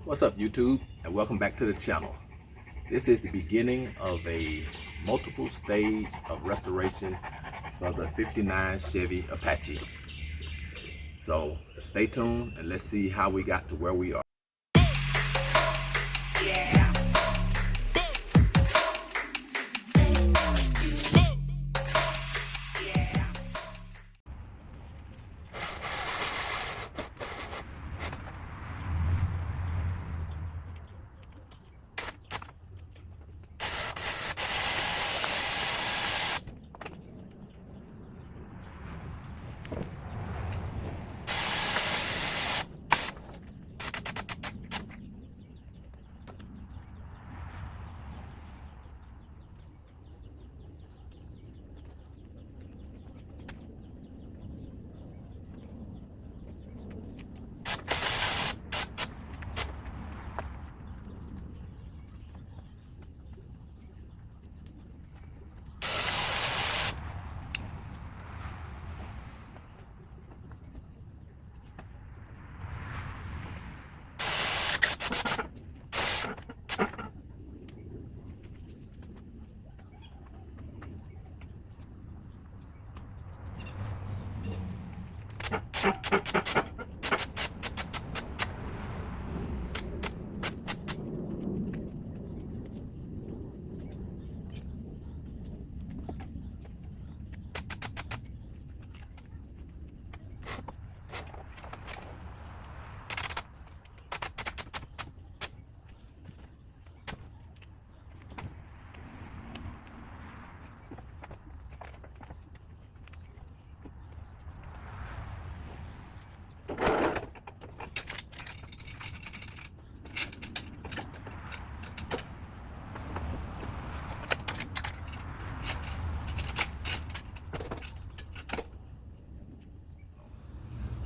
What's up, YouTube, and welcome back to the channel. This is the beginning of a multiple stage of restoration for the 59 Chevy Apache. So stay tuned and let's see how we got to where we are.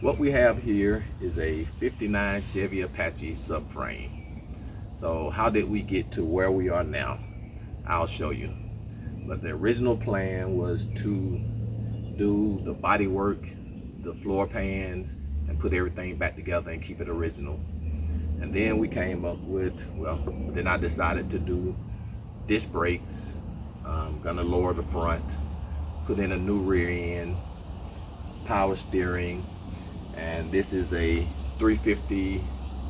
What we have here is a 59 Chevy Apache subframe. So how did we get to where we are now? I'll show you. But the original plan was to do the body work, the floor pans, and put everything back together and keep it original. And then we came up with, then I decided to do disc brakes, gonna lower the front, put in a new rear end, power steering, and this is a 350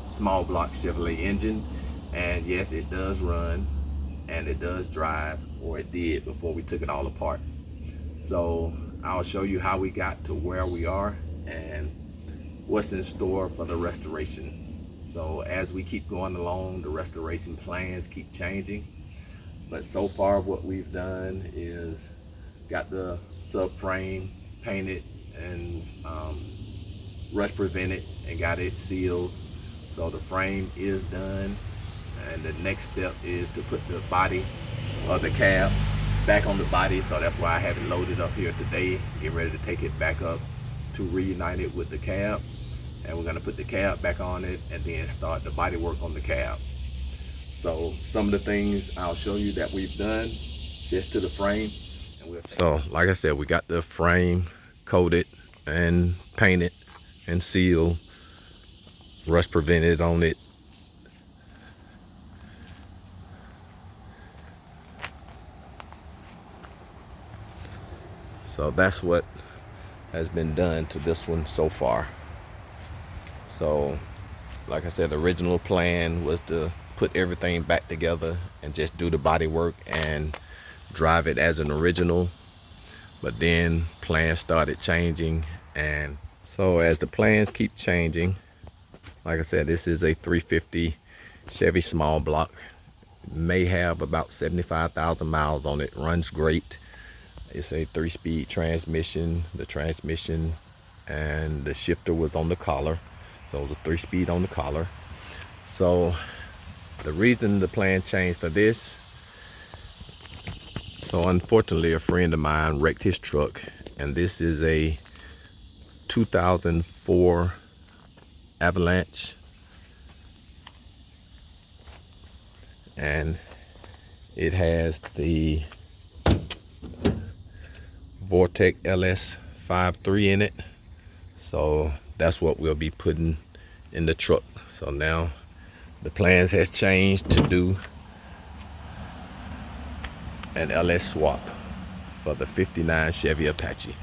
small block Chevrolet engine. And yes, it does run and it does drive, or it did before we took it all apart. So I'll show you how we got to where we are and what's in store for the restoration. So as we keep going along, the restoration plans keep changing. But so far what we've done is got the subframe painted and rust prevented and got it sealed. So the frame is done, and the next step is to put the body or the cab back on the body. So that's why I have it loaded up here today, get ready to take it back up to reunite it with the cab. And we're gonna put the cab back on it and then start the body work on the cab. So some of the things I'll show you that we've done just to the frame. So like I said, we got the frame coated and painted and sealed, rust prevented on it. So that's what has been done to this one so far. So like I said, the original plan was to put everything back together and just do the body work and drive it as an original. But then plans started changing, and so as the plans keep changing, like I said, this is a 350 Chevy small block. It may have about 75,000 miles on it. Runs great. It's a 3-speed transmission. The transmission and the shifter was on the collar. So it was a 3-speed on the collar. So the reason the plan changed for this, so unfortunately a friend of mine wrecked his truck, and this is a 2004 Avalanche, and it has the Vortec LS53 in it. So that's what we'll be putting in the truck. So now The plans has changed to do an LS swap for the 59 Chevy Apache.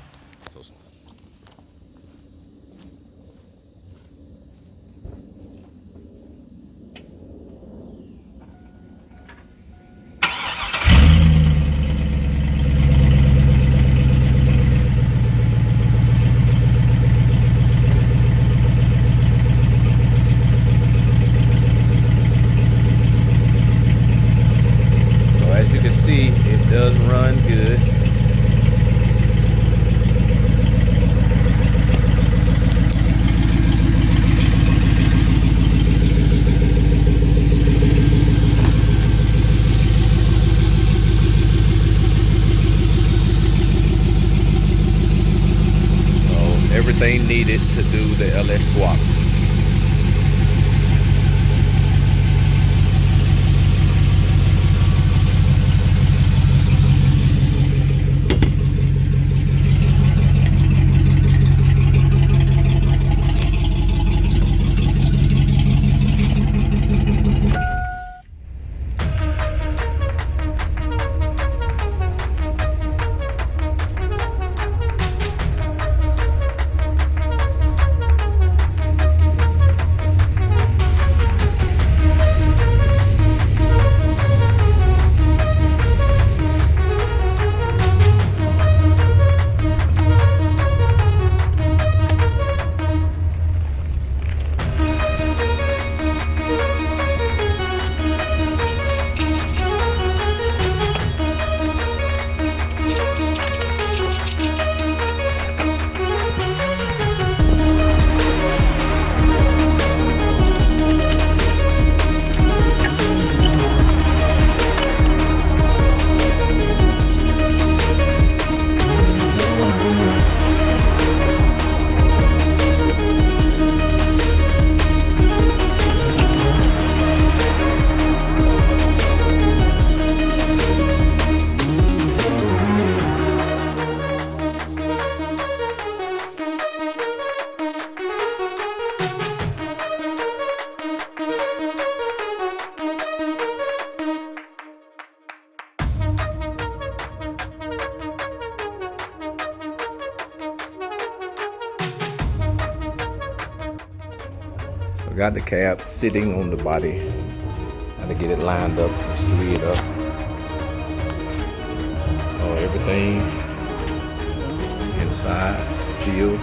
As you can see, it does run good. So everything needed to do the LS swap. So I got the cab sitting on the body. Got to get it lined up and slid up. So everything inside sealed.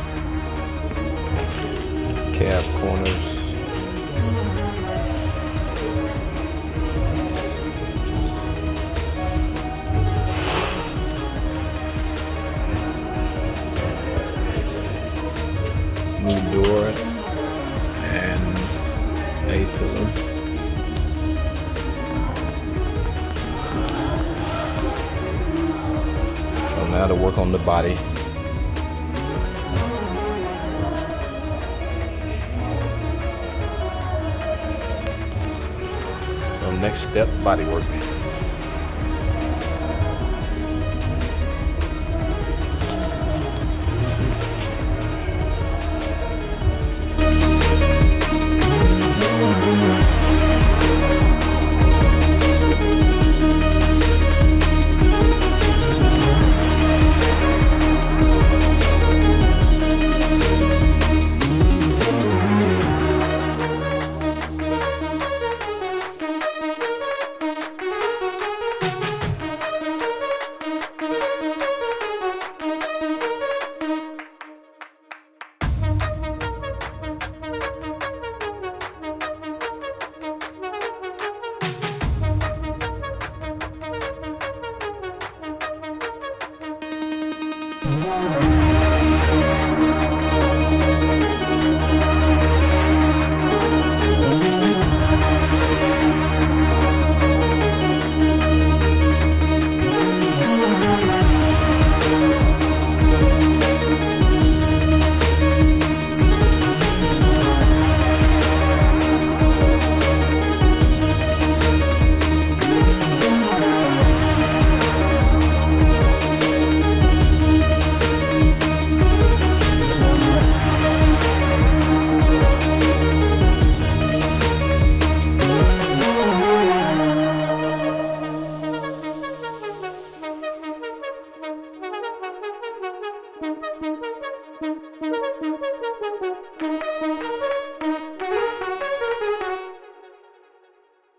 Cab corners. New door and A-pillar. So now to work on the body. So next step, body work.